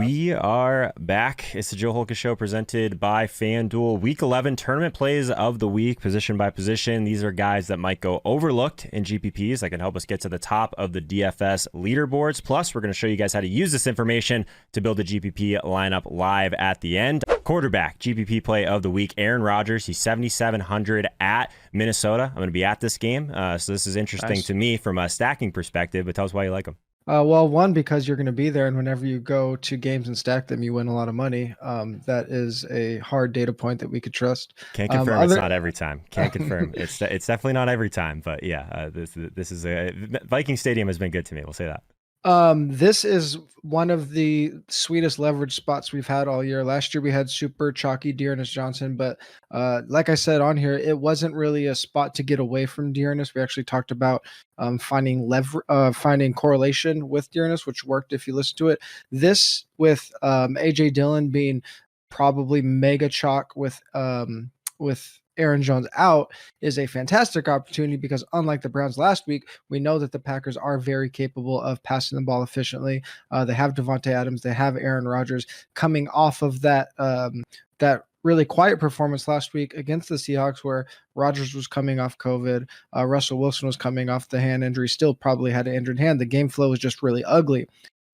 We are back. It's the Joe Holka Show presented by FanDuel. Week 11 tournament plays of the week, position by position. These are guys that might go overlooked in GPPs that can help us get to the top of the DFS leaderboards. Plus, we're going to show you guys how to use this information to build a GPP lineup live at the end. Quarterback GPP play of the week, Aaron Rodgers. He's 7,700 at Minnesota. I'm going to be at this game, so this is interesting to me from a stacking perspective, but tell us why you like him. Well, one, because you're going to be there, and whenever you go to games and stack them, you win a lot of money. That is a hard data point that we could trust. Can't confirm it's not every time. Can't confirm. It's definitely not every time, but yeah, this is a Viking Stadium has been good to me. We'll say that. This is one of the sweetest leverage spots we've had all year. Last year we had super chalky Dearness Johnson, but like I said on here, it wasn't really a spot to get away from Dearness. We actually talked about finding correlation with Dearness, which worked if you listen to it. This with AJ Dillon being probably mega chalk with Aaron Jones out is a fantastic opportunity because unlike the Browns last week, we know that the Packers are very capable of passing the ball efficiently. They have Devontae Adams, they have Aaron Rodgers coming off of that really quiet performance last week against the Seahawks where Rodgers was coming off COVID. Russell Wilson was coming off the hand injury, still probably had an injured hand. The game flow was just really ugly.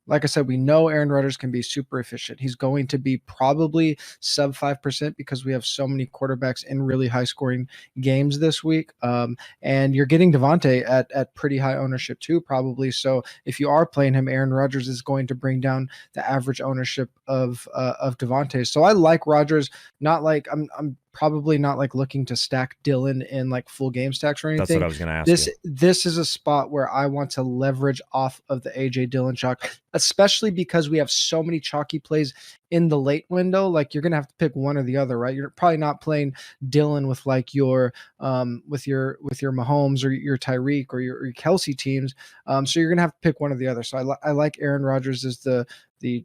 Like I said, we know Aaron Rodgers can be super efficient. He's going to be probably sub 5% because we have so many quarterbacks in really high scoring games this week. And you're getting Devontae at pretty high ownership too, probably. So if you are playing him, Aaron Rodgers is going to bring down the average ownership of Devontae. So I like Rodgers, not like I'm probably not like looking to stack Dillon in like full game stacks or anything. That's what I was going to ask. This is a spot where I want to leverage off of the AJ Dillon chalk, especially because we have so many chalky plays in the late window. Like you're going to have to pick one or the other, right? You're probably not playing Dillon with like your Mahomes or your Tyreek or your Kelsey teams. So you're going to have to pick one or the other. So I like Aaron Rodgers as the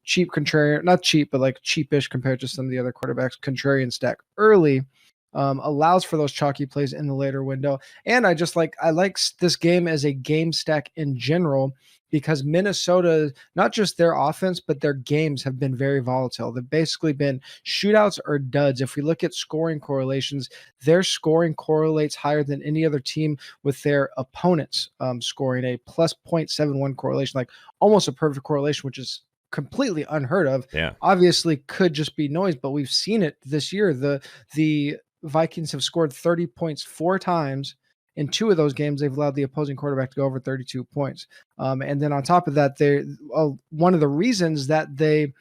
cheap contrarian, not cheap, but like cheapish compared to some of the other quarterbacks. Contrarian stack early allows for those chalky plays in the later window. And I like this game as a game stack in general because Minnesota, not just their offense, but their games have been very volatile. They've basically been shootouts or duds. If we look at scoring correlations, their scoring correlates higher than any other team with their opponents scoring a plus 0.71 correlation, like almost a perfect correlation, which is completely unheard of. Yeah. Obviously could just be noise, but we've seen it this year. The Vikings have scored 30 points 4 times. In 2 of those games, they've allowed the opposing quarterback to go over 32 points. And then on top of that, one of the reasons that they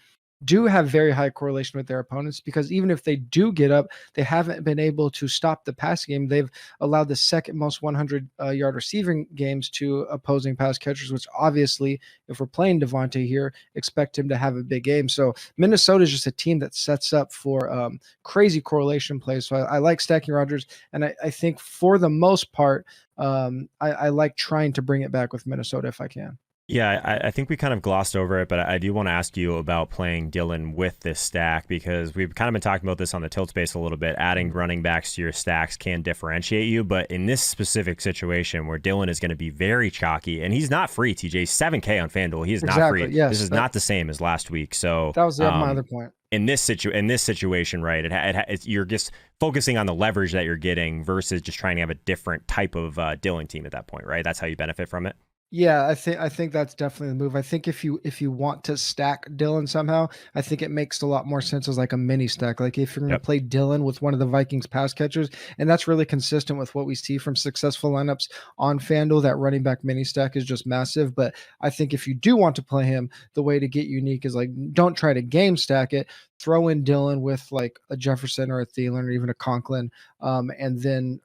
do have very high correlation with their opponents because even if they do get up, they haven't been able to stop the pass game. They've allowed the second most 100-yard receiving games to opposing pass catchers, which obviously, if we're playing Devontae here, expect him to have a big game. So Minnesota is just a team that sets up for crazy correlation plays. So I like stacking Rodgers, and I think for the most part, I like trying to bring it back with Minnesota if I can. Yeah, I think we kind of glossed over it, but I do want to ask you about playing Dillon with this stack because we've kind of been talking about this on the tilt space a little bit. Adding running backs to your stacks can differentiate you, but in this specific situation where Dillon is going to be very chalky, and he's not free, TJ, 7K on FanDuel. He is not free. Yes, this is not the same as last week. So that was my other point. In this situation, right, you're just focusing on the leverage that you're getting versus just trying to have a different type of Dillon team at that point, right? That's how you benefit from it. Yeah, I think that's definitely the move. I think if you want to stack Dillon somehow, I think it makes a lot more sense as like a mini stack. Like if you're going to play Dillon with one of the Vikings pass catchers, and that's really consistent with what we see from successful lineups on FanDuel, that running back mini stack is just massive. But I think if you do want to play him, the way to get unique is like don't try to game stack it. Throw in Dillon with like a Jefferson or a Thielen or even a Conklin, and then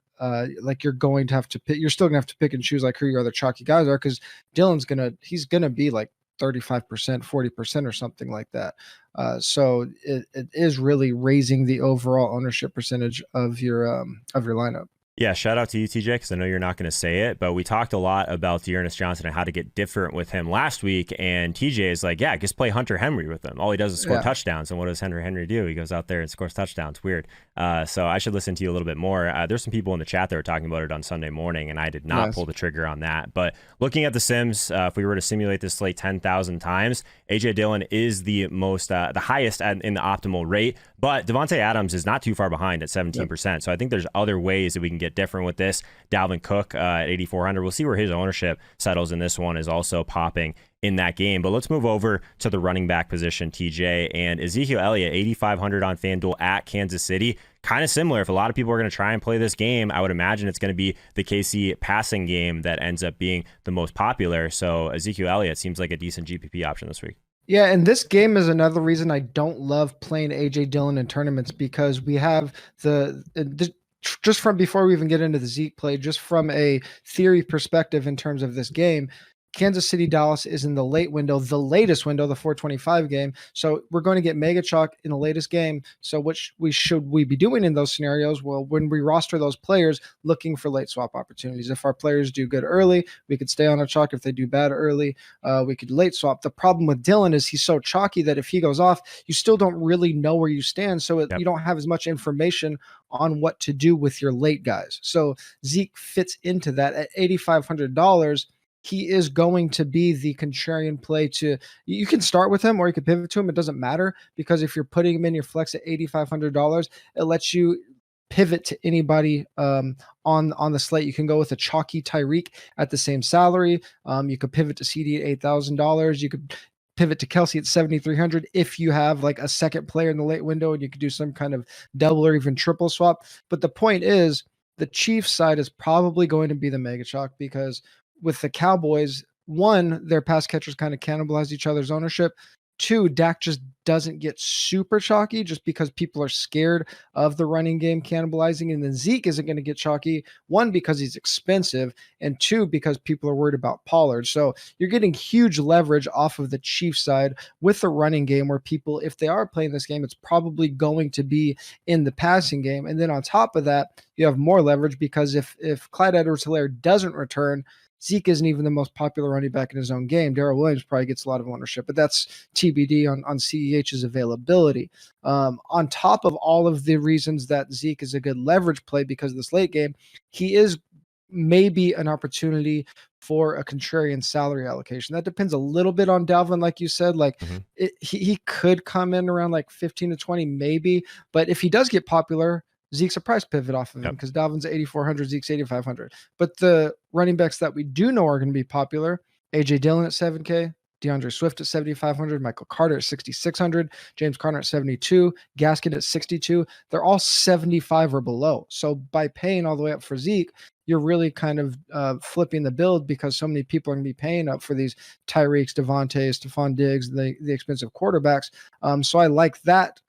like you're going to have to pick, you're still gonna have to pick and choose like who your other chalky guys are because Dillon's he's gonna be like 35%, 40% or something like that. So it is really raising the overall ownership percentage of your lineup. Yeah, shout out to you, TJ, because I know you're not going to say it, but we talked a lot about Dearness Johnson and how to get different with him last week, and TJ is like, yeah, just play Hunter Henry with him. All he does is score touchdowns, and what does Henry do? He goes out there and scores touchdowns. Weird. So I should listen to you a little bit more. There's some people in the chat that were talking about it on Sunday morning, and I did not pull the trigger on that. But looking at the sims, if we were to simulate this slate 10,000 times, A.J. Dillon is the highest in the optimal rate, but Devontae Adams is not too far behind at 17%. So I think there's other ways that we can get different with this. Dalvin Cook at 8,400. We'll see where his ownership settles in this one, is also popping in that game. But let's move over to the running back position, TJ, and Ezekiel Elliott, 8,500 on FanDuel at Kansas City. Kind of similar. If a lot of people are going to try and play this game, I would imagine it's going to be the KC passing game that ends up being the most popular. So Ezekiel Elliott seems like a decent GPP option this week. Yeah, and this game is another reason I don't love playing AJ Dillon in tournaments, because we have just from before we even get into the Zeke play, just from a theory perspective in terms of this game, Kansas City Dallas is in the late window, the latest window, the 425 game. So we're going to get mega chalk in the latest game. So what should we be doing in those scenarios? Well, when we roster those players, looking for late swap opportunities. If our players do good early, we could stay on our chalk. If they do bad early, we could late swap. The problem with Dillon is he's so chalky that if he goes off, you still don't really know where you stand. So you don't have as much information on what to do with your late guys. So Zeke fits into that at $8,500. He is going to be the contrarian play. You can start with him or you can pivot to him. It doesn't matter, because if you're putting him in your flex at $8,500, it lets you pivot to anybody on the slate. You can go with a chalky Tyreek at the same salary. You could pivot to CD at $8,000. You could pivot to Kelsey at 7,300 if you have like a second player in the late window, and you could do some kind of double or even triple swap. But the point is, the Chiefs side is probably going to be the mega chalk, because with the Cowboys, one, their pass catchers kind of cannibalize each other's ownership. Two, Dak just doesn't get super chalky just because people are scared of the running game cannibalizing. And then Zeke isn't going to get chalky, one, because he's expensive, and two, because people are worried about Pollard. So you're getting huge leverage off of the Chiefs side with the running game, where people, if they are playing this game, it's probably going to be in the passing game. And then on top of that, you have more leverage, because if Clyde Edwards-Helaire doesn't return, Zeke isn't even the most popular running back in his own game. Darrell Williams probably gets a lot of ownership, but that's TBD on CEH's availability. On top of all of the reasons that Zeke is a good leverage play because of this late game, he is maybe an opportunity for a contrarian salary allocation. That depends a little bit on Dalvin, like you said. Like he could come in around like 15 to 20 maybe, but if he does get popular, Zeke's a price pivot off of him, because Dalvin's 8,400, Zeke's 8,500. But the running backs that we do know are going to be popular: AJ Dillon at 7K, DeAndre Swift at 7,500, Michael Carter at 6,600, James Conner at 72, Gaskin at 62. They're all 75 or below. So by paying all the way up for Zeke, you're really kind of flipping the build, because so many people are going to be paying up for these Tyreeks, Devontae, Stephon Diggs, the expensive quarterbacks. So I like that.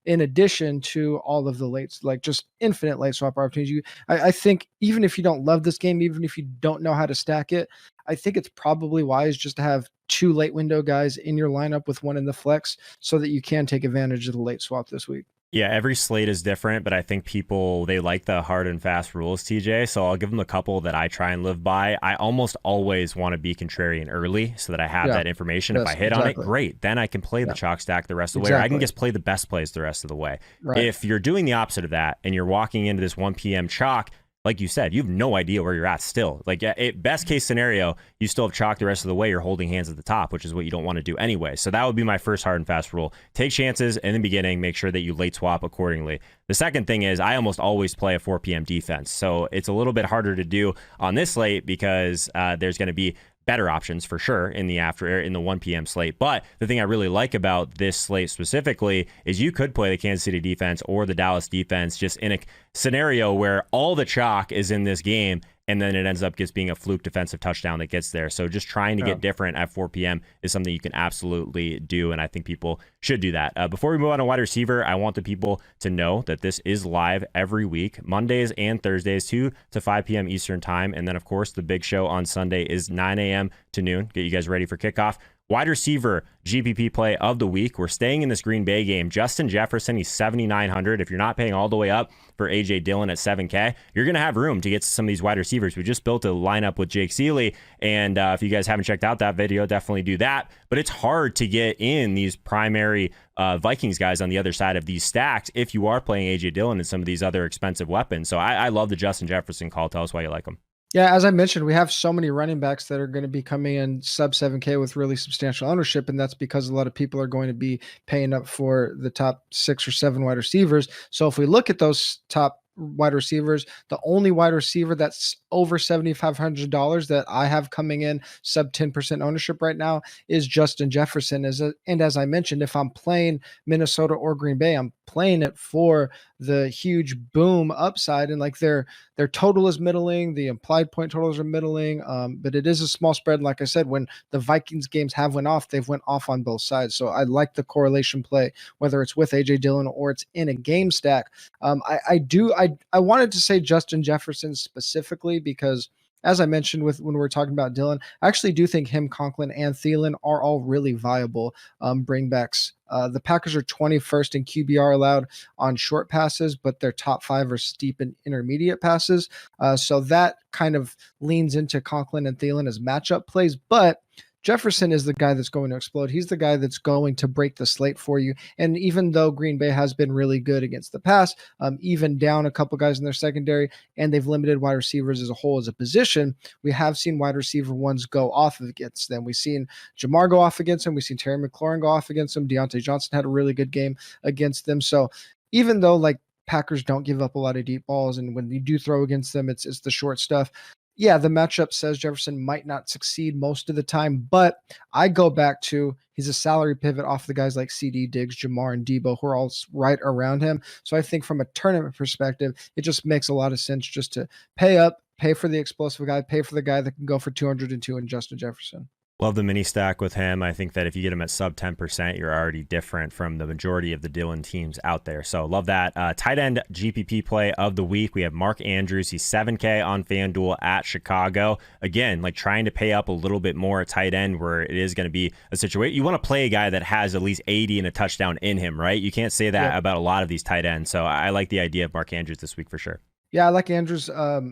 In addition to all of the late, like just infinite late swap opportunities. I think even if you don't love this game, even if you don't know how to stack it, I think it's probably wise just to have two late window guys in your lineup with one in the flex, so that you can take advantage of the late swap this week. Yeah, every slate is different, but I think people, they like the hard and fast rules, TJ. So I'll give them a couple that I try and live by. I almost always want to be contrarian early so that I have that information. If I hit on it, great. Then I can play the chalk stack the rest of the way. Or I can just play the best plays the rest of the way. If you're doing the opposite of that and you're walking into this 1 p.m. chalk, like you said, you have no idea where you're at still. Like, best case scenario, you still have chalk the rest of the way. You're holding hands at the top, which is what you don't want to do anyway. So that would be my first hard and fast rule. Take chances in the beginning. Make sure that you late swap accordingly. The second thing is I almost always play a 4 p.m. defense. So it's a little bit harder to do on this slate, because there's going to be better options for sure in the 1 p.m. slate. But the thing I really like about this slate specifically is you could play the Kansas City defense or the Dallas defense just in a scenario where all the chalk is in this game, and then it ends up just being a fluke defensive touchdown that gets there. So just trying to get different at 4 p.m. is something you can absolutely do, and I think people should do that. Before we move on to wide receiver, I want the people to know that this is live every week, Mondays and Thursdays, 2 to 5 p.m. Eastern time. And then, of course, the big show on Sunday is 9 a.m. to noon. Get you guys ready for kickoff. Wide receiver GPP play of the week. We're staying in this Green Bay game. Justin Jefferson, he's 7,900. If you're not paying all the way up for AJ Dillon at 7K, you're going to have room to get to some of these wide receivers. We just built a lineup with Jake Seeley, and if you guys haven't checked out that video, definitely do that. But it's hard to get in these primary Vikings guys on the other side of these stacks if you are playing AJ Dillon and some of these other expensive weapons. So I love the Justin Jefferson call. Tell us why you like him. Yeah, as I mentioned, we have so many running backs that are going to be coming in sub 7K with really substantial ownership, and that's because a lot of people are going to be paying up for the top 6 or 7 wide receivers. So if we look at those top wide receivers, the only wide receiver that's over $7,500 that I have coming in sub 10% ownership right now is Justin Jefferson. And as I mentioned, if I'm playing Minnesota or Green Bay, I'm playing it for the huge boom upside, and like their total is middling, the implied point totals are middling, but it is a small spread. Like I said, when the Vikings games have went off, they've went off on both sides. So I like the correlation play, whether it's with AJ Dillon or it's in a game stack. I wanted to say Justin Jefferson specifically because, as I mentioned when we were talking about Dillon, I actually do think him, Conklin, and Thielen are all really viable bringbacks. The Packers are 21st in QBR allowed on short passes, but their top 5 are steep and intermediate passes. So that kind of leans into Conklin and Thielen as matchup plays. But Jefferson is the guy that's going to explode. He's the guy that's going to break the slate for you. And even though Green Bay has been really good against the pass, even down a couple guys in their secondary, and they've limited wide receivers as a whole as a position, we have seen wide receiver ones go off against them. We've seen Jamar go off against them. We've seen Terry McLaurin go off against them. Deontay Johnson had a really good game against them. So even though like Packers don't give up a lot of deep balls, and when you do throw against them, it's the short stuff. Yeah, the matchup says Jefferson might not succeed most of the time, but I go back to he's a salary pivot off the guys like CD, Diggs, Jamar, and Debo, who are all right around him. So I think from a tournament perspective, it just makes a lot of sense just to pay up, pay for the explosive guy, pay for the guy that can go for 202 in Justin Jefferson. Love the mini stack with him. I think that if you get him at sub 10%, you're already different from the majority of the Dillon teams out there. So love that. Tight end GPP play of the week. We have Mark Andrews. He's 7K on FanDuel at Chicago. Again, like trying to pay up a little bit more at tight end where it is going to be a situation. You want to play a guy that has at least 80 and a touchdown in him, right? You can't say that about a lot of these tight ends. So I like the idea of Mark Andrews this week for sure. Yeah, I like Andrews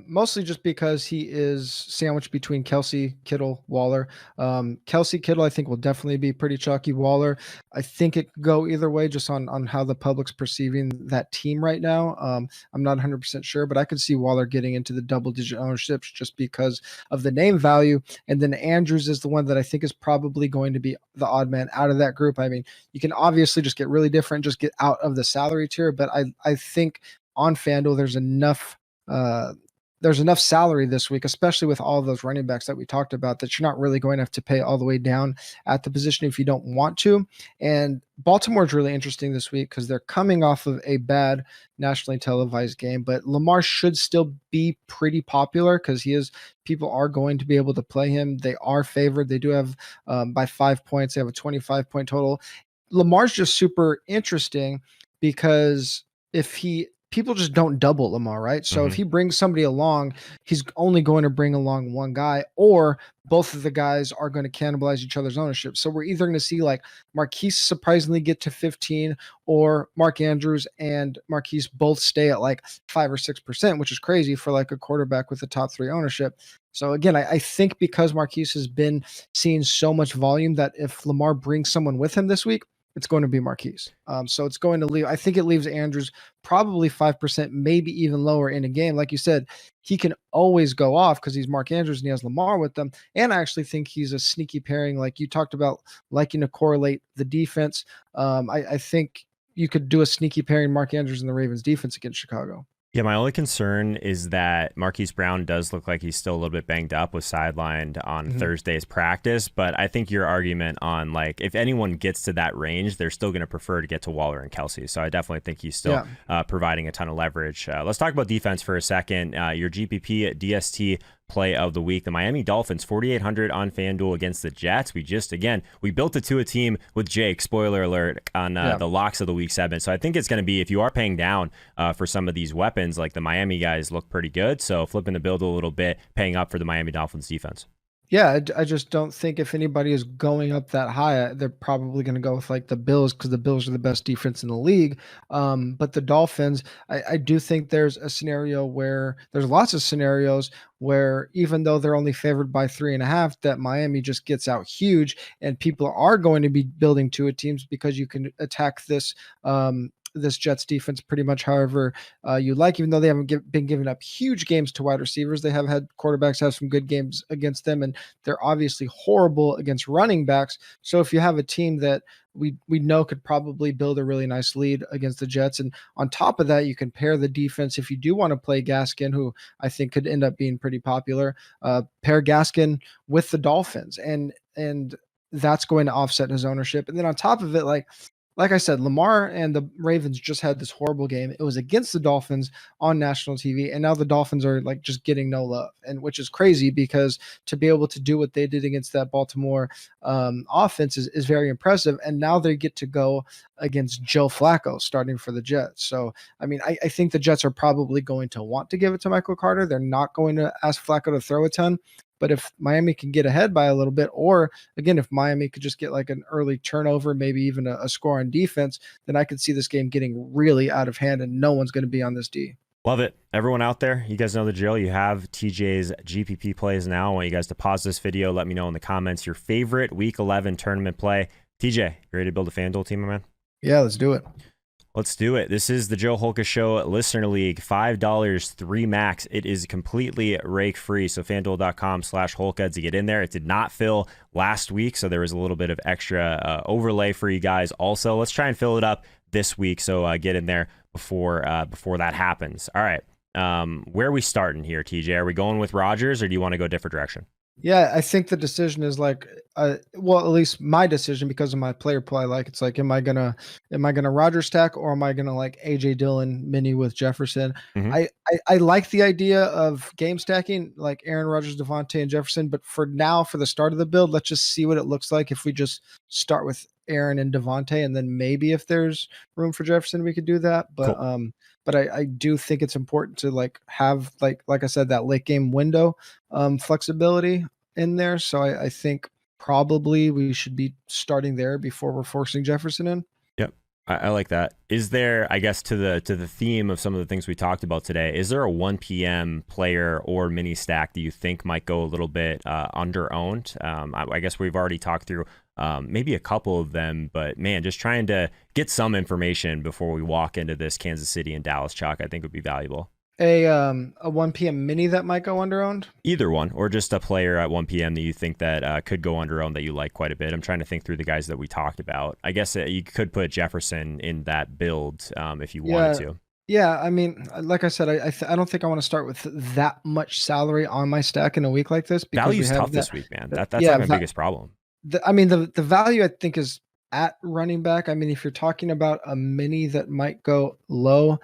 mostly just because he is sandwiched between Kelsey, Kittle, Waller. Kelsey, Kittle, I think will definitely be pretty chalky. Waller, I think it could go either way just on how the public's perceiving that team right now. I'm not 100% sure, but I could see Waller getting into the double-digit ownerships just because of the name value. And then Andrews is the one that I think is probably going to be the odd man out of that group. I mean, you can obviously just get really different, just get out of the salary tier, but I think on FanDuel, there's enough salary this week, especially with all of those running backs that we talked about, that you're not really going to have to pay all the way down at the position if you don't want to. And Baltimore is really interesting this week because they're coming off of a bad nationally televised game, but Lamar should still be pretty popular because people are going to be able to play him. They are favored. They do have by 5 points. They have a 25-point total. Lamar's just super interesting because people just don't double Lamar, right? So if he brings somebody along, he's only going to bring along one guy, or both of the guys are going to cannibalize each other's ownership. So we're either going to see like Marquise surprisingly get to 15, or Mark Andrews and Marquise both stay at like 5 or 6%, which is crazy for like a quarterback with the top 3 ownership. So again, I think because Marquise has been seeing so much volume that if Lamar brings someone with him this week, it's going to be Marquise. So it's going to leave, I think it leaves Andrews probably 5%, maybe even lower in a game. Like you said, he can always go off because he's Mark Andrews and he has Lamar with them. And I actually think he's a sneaky pairing. Like you talked about liking to correlate the defense. I think you could do a sneaky pairing Mark Andrews and the Ravens defense against Chicago. Yeah, my only concern is that Marquise Brown does look like he's still a little bit banged up, was sidelined on Thursday's practice. But I think your argument on like if anyone gets to that range, they're still going to prefer to get to Waller and Kelsey. So I definitely think he's still providing a ton of leverage. Let's talk about defense for a second. Your GPP DST play of the week, the Miami Dolphins, 4,800 on FanDuel against the Jets. We built it to a team with Jake, spoiler alert, on the locks of the week 7. So I think it's going to be, if you are paying down for some of these weapons, like the Miami guys look pretty good. So flipping the build a little bit, paying up for the Miami Dolphins defense. Yeah, I just don't think if anybody is going up that high, they're probably going to go with like the Bills because the Bills are the best defense in the league. But the Dolphins, I do think there's a scenario where there's lots of scenarios where even though they're only favored by 3.5, that Miami just gets out huge and people are going to be building to it teams because you can attack this Jets defense pretty much however you like, even though they haven't been giving up huge games to wide receivers. They have had quarterbacks have some good games against them, and they're obviously horrible against running backs. So if you have a team that we know could probably build a really nice lead against the Jets, and on top of that, you can pair the defense if you do want to play Gaskin, who I think could end up being pretty popular. Pair Gaskin with the Dolphins, and that's going to offset his ownership. And then on top of it, like I said, Lamar and the Ravens just had this horrible game. It was against the Dolphins on national TV, and now the Dolphins are like just getting no love, and which is crazy because to be able to do what they did against that Baltimore offense is very impressive. And now they get to go against Joe Flacco starting for the Jets. So, I mean, I think the Jets are probably going to want to give it to Michael Carter. They're not going to ask Flacco to throw a ton. But if Miami can get ahead by a little bit, or again, if Miami could just get like an early turnover, maybe even a score on defense, then I could see this game getting really out of hand and no one's going to be on this D. Love it. Everyone out there, you guys know the drill. You have TJ's GPP plays now. I want you guys to pause this video. Let me know in the comments your favorite Week 11 tournament play. TJ, you ready to build a FanDuel team, my man? Yeah, let's do it. Let's do it. This is the Joe Holka Show Listener League. $5, 3 max. It is completely rake free. So FanDuel.com/Holka to get in there. It did not fill last week, so there was a little bit of extra overlay for you guys. Also, let's try and fill it up this week. So get in there before that happens. All right. Where are we starting here, TJ? Are we going with Rodgers, or do you want to go a different direction? Yeah, I think the decision is like, well, at least my decision because of my player pool. I like it's like, am I gonna Roger stack or am I gonna like AJ Dillon mini with Jefferson? Mm-hmm. I like the idea of game stacking like Aaron Rodgers, Devontae, and Jefferson, but for now, for the start of the build, let's just see what it looks like if we just start with Aaron and Devontae, and then maybe if there's room for Jefferson, we could do that. But cool. But I do think it's important to like have like I said, that late game window flexibility in there. So I think probably we should be starting there before we're forcing Jefferson in. Yep. I like that. Is there, I guess, to the theme of some of the things we talked about today, is there a 1 p.m. player or mini stack that you think might go a little bit under-owned? I guess we've already talked through maybe a couple of them, but man, just trying to get some information before we walk into this Kansas City and Dallas chalk, I think would be valuable. A 1 p.m. mini that might go under-owned? Either one, or just a player at 1 p.m. that you think that could go under-owned that you like quite a bit. I'm trying to think through the guys that we talked about. I guess you could put Jefferson in that build if you wanted to. Yeah, I mean, like I said, I don't think I want to start with that much salary on my stack in a week like this. Value's tough this week, man. That's like my biggest problem. The value I think is at running back. I mean, if you're talking about a mini that might go low,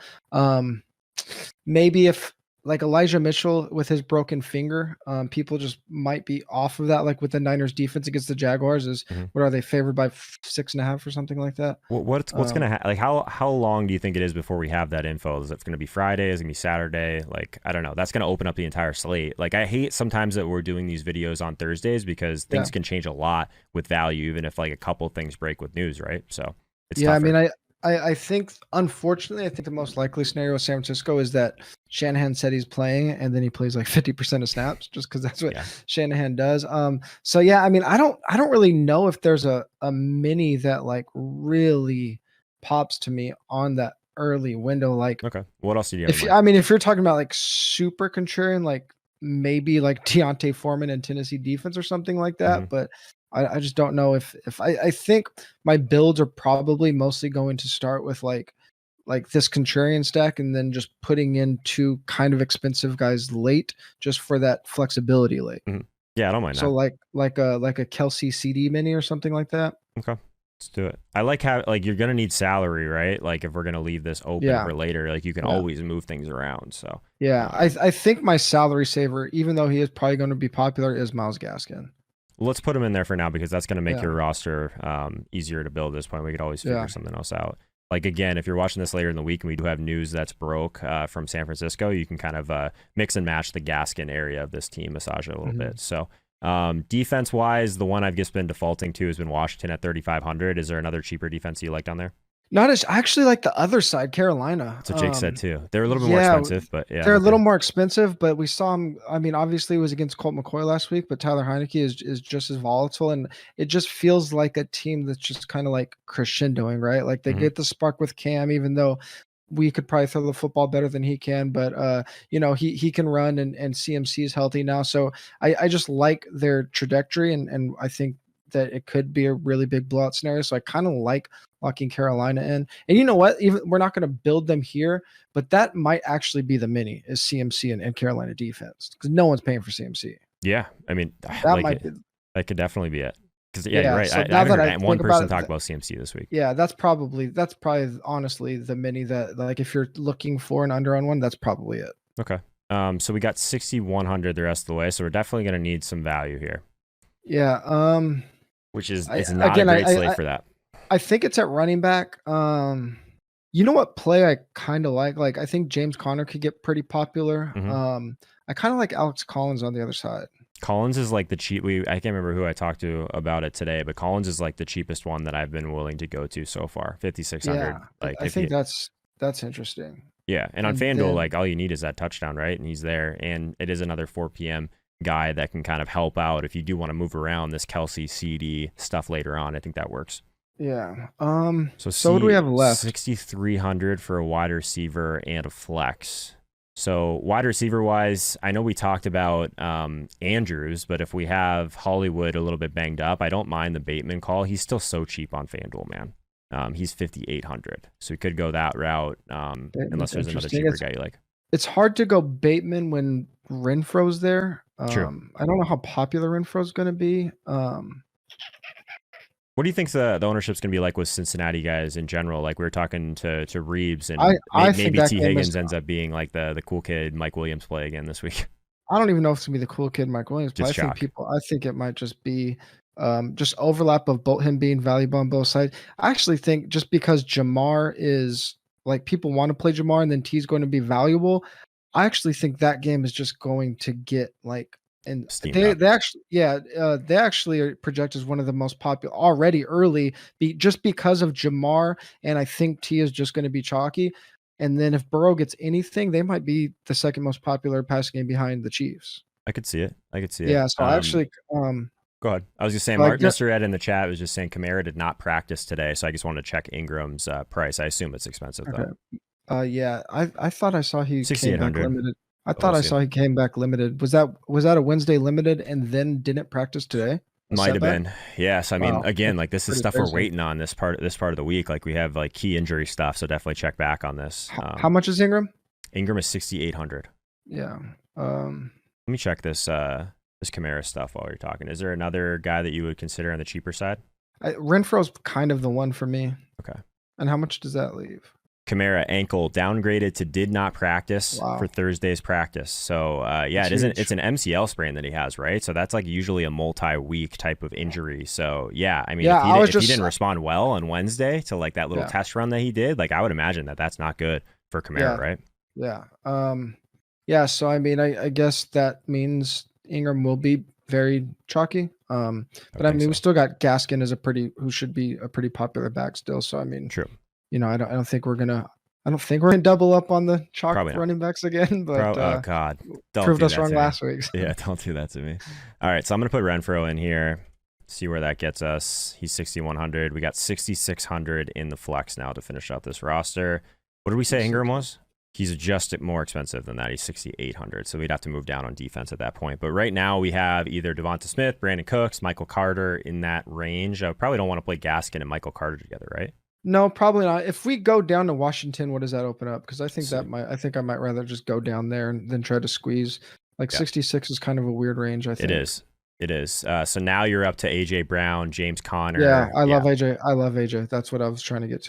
maybe if like Elijah Mitchell with his broken finger, people just might be off of that. Like with the Niners defense against the Jaguars what are they favored by 6.5 or something like that? What's going to like, how long do you think it is before we have that info? Is it going to be Friday? Is it going to be Saturday? Like, I don't know. That's going to open up the entire slate. Like, I hate sometimes that we're doing these videos on Thursdays because things can change a lot with value, even if like a couple things break with news, right? So it's tougher. I mean, I think, unfortunately, I think the most likely scenario with San Francisco is that Shanahan said he's playing and then he plays like 50% of snaps just because that's what Shanahan does. So yeah, I mean, I don't really know if there's a mini that like really pops to me on that early window. Like, okay, what else do you have? If you're talking about like super contrarian, like maybe like Deontay Foreman and Tennessee defense or something like that, but I just don't know if I think my builds are probably mostly going to start with like this contrarian stack and then just putting in 2 kind of expensive guys late just for that flexibility late. Yeah, I don't mind so that. like a Kelsey CD mini or something like that. Okay, let's do it. I like how like you're gonna need salary, right? Like if we're gonna leave this open for later, like you can always move things around. So yeah, I think my salary saver, even though he is probably going to be popular, is Myles Gaskin. Let's put him in there for now because that's going to make your roster easier to build at this point. We could always figure something else out. Like, again, if you're watching this later in the week and we do have news that's broke from San Francisco, you can kind of mix and match the Gaskin area of this team, massage it a little bit. So Defense wise, the one I've just been defaulting to has been Washington at 3,500. Is there another cheaper defense you liked on there? Not as I actually like the other side, Carolina. That's what Jake said too. They're a little bit more Yeah, expensive, but yeah, they're a okay. little more expensive, but we saw him. I mean, obviously it was against Colt McCoy last week, but Tyler Heineke is just as volatile, and it just feels like a team that's just kind of like crescendoing, right? Like they Mhm. get the spark with Cam, even though we could probably throw the football better than he can, but he can run, and CMC is healthy now, so I just like their trajectory, and I think that it could be a really big blowout scenario. So I kind of like locking Carolina in. And you know what? Even we're not going to build them here, but that might actually be the mini is CMC and Carolina defense because no one's paying for CMC. Yeah, I mean, That might be. that could definitely be it. Because you're right. So I now haven't that I heard one think person about talk it, about CMC this week. yeah, that's probably honestly the mini that, like, if you're looking for an under on one, that's probably it. Okay. So we got 6,100 the rest of the way. So we're definitely going to need some value here. Yeah. Which is I- it's not again, a great I- slate I- for that. I think it's at running back. You know what play I kind of like? Like I think James Conner could get pretty popular. Mhm. I kind of like Alex Collins on the other side. Collins is like the cheap. I can't remember who I talked to about it today, but Collins is like the cheapest one that I've been willing to go to so far. 5,600. Yeah, Like I if think you, that's interesting. yeah, and on And FanDuel, then like all you need is that touchdown, right? And he's there, and it is another 4 p.m. guy that can kind of help out if you do want to move around this Kelsey CD stuff later on. I think that works. yeah. So What do we have left? 6,300 for a wide receiver and a flex. So wide receiver wise, I know we talked about Andrews, but if we have Hollywood a little bit banged up, I don't mind the Bateman call. He's still so cheap on FanDuel, man. He's 5,800, so we could go that route unless there's another cheaper guy you like. It's hard to go Bateman when Renfro's there. True. I don't know how popular Renfro's going to be. What do you think the ownership's going to be like with Cincinnati guys in general? Like we were talking to Reeves, and I think maybe that T. game Higgins is. ends up being like the cool kid Mike Williams play again this week. I don't even know if it's gonna be the cool kid Mike Williams, but Just I think it might just be just overlap of both him being valuable on both sides. I actually think just because Jamar is like people want to play Jamar and then T's going to be valuable, I actually think that game is just going to get like and Steamed they up. they actually they actually are projected as one of the most popular already early just because of Jamar, and I think T is just going to be chalky. And then if Burrow gets anything, they might be the second most popular passing game behind the Chiefs. I could see it. Yeah, so I actually Go ahead. I was just saying, like Mr. Ed in the chat was just saying Kamara did not practice today, so I just wanted to check Ingram's price. I assume it's expensive though. okay. Yeah, I thought I saw he came back 6,800. limited. I But thought we'll I see. saw he came back limited. Was that a Wednesday limited and then didn't practice today? A Might have setback? been. Yes. I mean, Wow, again, that's like this is pretty stuff we're crazy. waiting on this part of the week. Like we have like key injury stuff, so definitely check back on this. How much is Ingram? Ingram is 6,800. Yeah. Let me check this this Kamara stuff while you're talking. Is there another guy that you would consider on the cheaper side? Renfro's kind of the one for me. Okay. And how much does that leave? Kamara ankle downgraded to did not practice Wow. for Thursday's practice. So yeah, That's it isn't. huge. It's an MCL sprain that he has, right? So that's like usually a multi-week type of injury. So yeah, I mean, Yeah, if he didn't respond well on Wednesday to like that little Yeah. test run that he did, like I would imagine that that's not good for Kamara, Yeah. right? Yeah. Yeah. So I mean, I guess that means Ingram will be very chalky. But I mean, we still got Gaskin as who should be a pretty popular back still. So I mean, True. I don't think we're gonna double up on the chalk Probably not. running backs again. But oh God, don't proved do us that wrong to me. last week. So. Yeah, don't do that to me. All right, so I'm gonna put Renfro in here. See where that gets us. He's 6,100. We got 6,600 in the flex now to finish out this roster. What did we say Ingram was? He's just more expensive than that. He's 6,800. So we'd have to move down on defense at that point. But right now we have either Devonta Smith, Brandon Cooks, Michael Carter in that range. I probably don't want to play Gaskin and Michael Carter together, right? No, probably not. If we go down to Washington, what does that open up? Because I think I might rather just go down there and then try to squeeze. Like 66 is kind of a weird range, I think. It is. So now you're up to AJ Brown, James Conner. Yeah, I love AJ. That's what I was trying to get to.